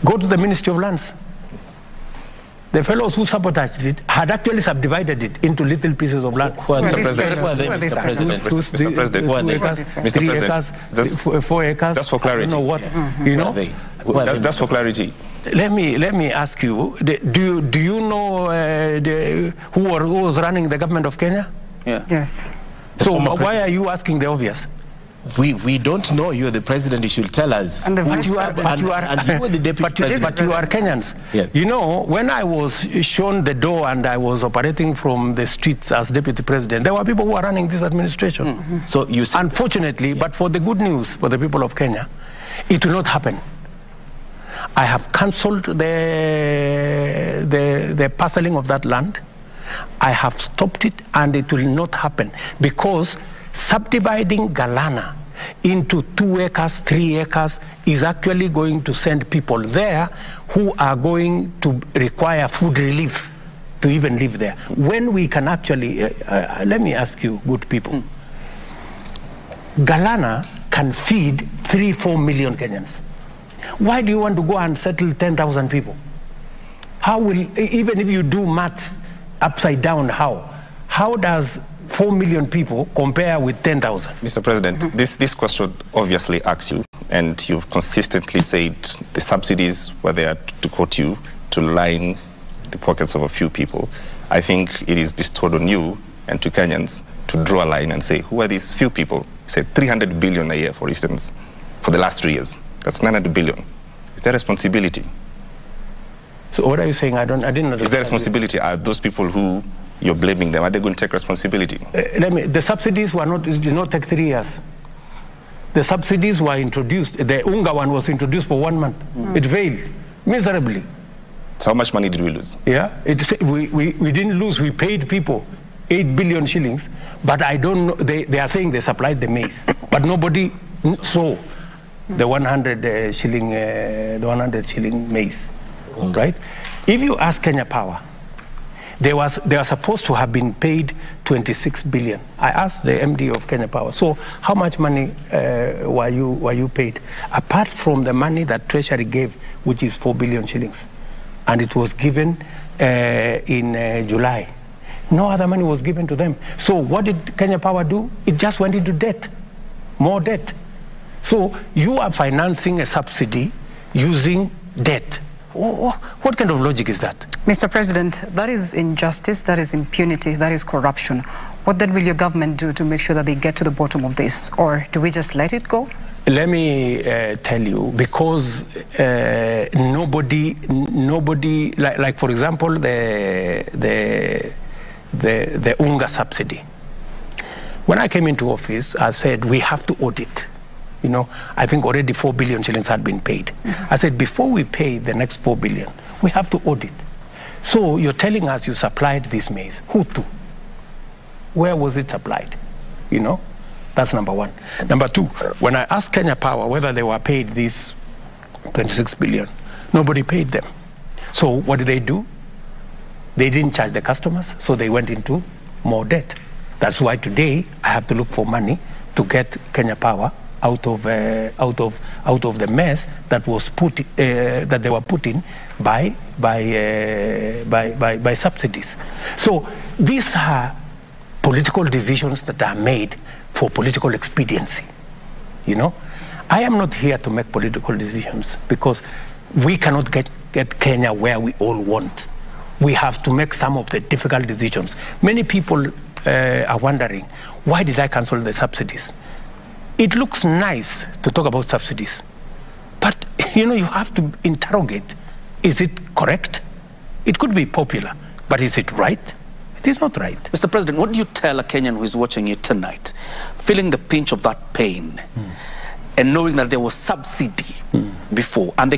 Go to the Ministry of Lands. The fellows who sabotaged it had actually subdivided it into little pieces of land. Mr. President, 4 acres. Just for clarity. I don't know what, you know. Just for clarity. Let me ask you. Do you know who was running the government of Kenya? Yeah. Yes. So why are you asking the obvious? We don't know. You're the president. You should tell us. And you are the deputy president. But you are Kenyans. Yes. You know, when I was shown the door and I was operating from the streets as deputy president, there were people who were running this administration. Mm-hmm. So you said, unfortunately, but for the good news for the people of Kenya, it will not happen. I have cancelled the parceling of that land. I have stopped it, and it will not happen, because subdividing Galana into 2 acres, 3 acres is actually going to send people there who are going to require food relief to even live there. When we can actually, let me ask you, good people, Galana can feed 3-4 million Kenyans. Why do you want to go and settle 10,000 people? How will, even if you do maths upside down, how does 4 million people compare with 10,000? Mr. President, this question obviously asks you, and you've consistently said the subsidies were there, to quote you, to line the pockets of a few people. I think it is bestowed on you and to Kenyans to draw a line and say, who are these few people? You said 300 billion a year, for instance, for the last 3 years. That's 900 billion. Is there responsibility? So what are you saying? I didn't understand. Is there responsibility? Are those people who you're blaming them, are they going to take responsibility? The subsidies did not take 3 years. The subsidies were introduced. The Unga one was introduced for 1 month. It failed miserably. So how much money did we lose? Yeah, we didn't lose. We paid people 8 billion shillings, but I don't know. They are saying they supplied the maize, but nobody saw the 100 shilling maize, right? If you ask Kenya Power, they were supposed to have been paid 26 billion. I asked the MD of Kenya Power, so how much money were you paid? Apart from the money that Treasury gave, which is 4 billion shillings, and it was given in July. No other money was given to them. So what did Kenya Power do? It just went into debt, more debt. So you are financing a subsidy using debt. What kind of logic is that? Mr. President, that is injustice, that is impunity, that is corruption. What then will your government do to make sure that they get to the bottom of this? Or do we just let it go? Let me tell you, because nobody, like for example, the Unga subsidy. When I came into office, I said we have to audit. You know, I think already 4 billion shillings had been paid. I said, before we pay the next 4 billion, we have to audit. So you're telling us you supplied this maize. Who to? Where was it supplied? You know, that's number one. Number two, when I asked Kenya Power whether they were paid this 26 billion, nobody paid them. So what did they do? They didn't charge the customers, so they went into more debt. That's why today I have to look for money to get Kenya Power out of the mess that was that they were put in by subsidies. So these are political decisions that are made for political expediency. You know, I am not here to make political decisions, because we cannot get Kenya where we all want. We have to make some of the difficult decisions. Many people are wondering, why did I cancel the subsidies? It looks nice to talk about subsidies, but you know, you have to interrogate. Is it correct? It could be popular, but is it right? It is not right. Mr. President, what do you tell a Kenyan who is watching you tonight, feeling the pinch of that pain, and knowing that there was subsidy before, and they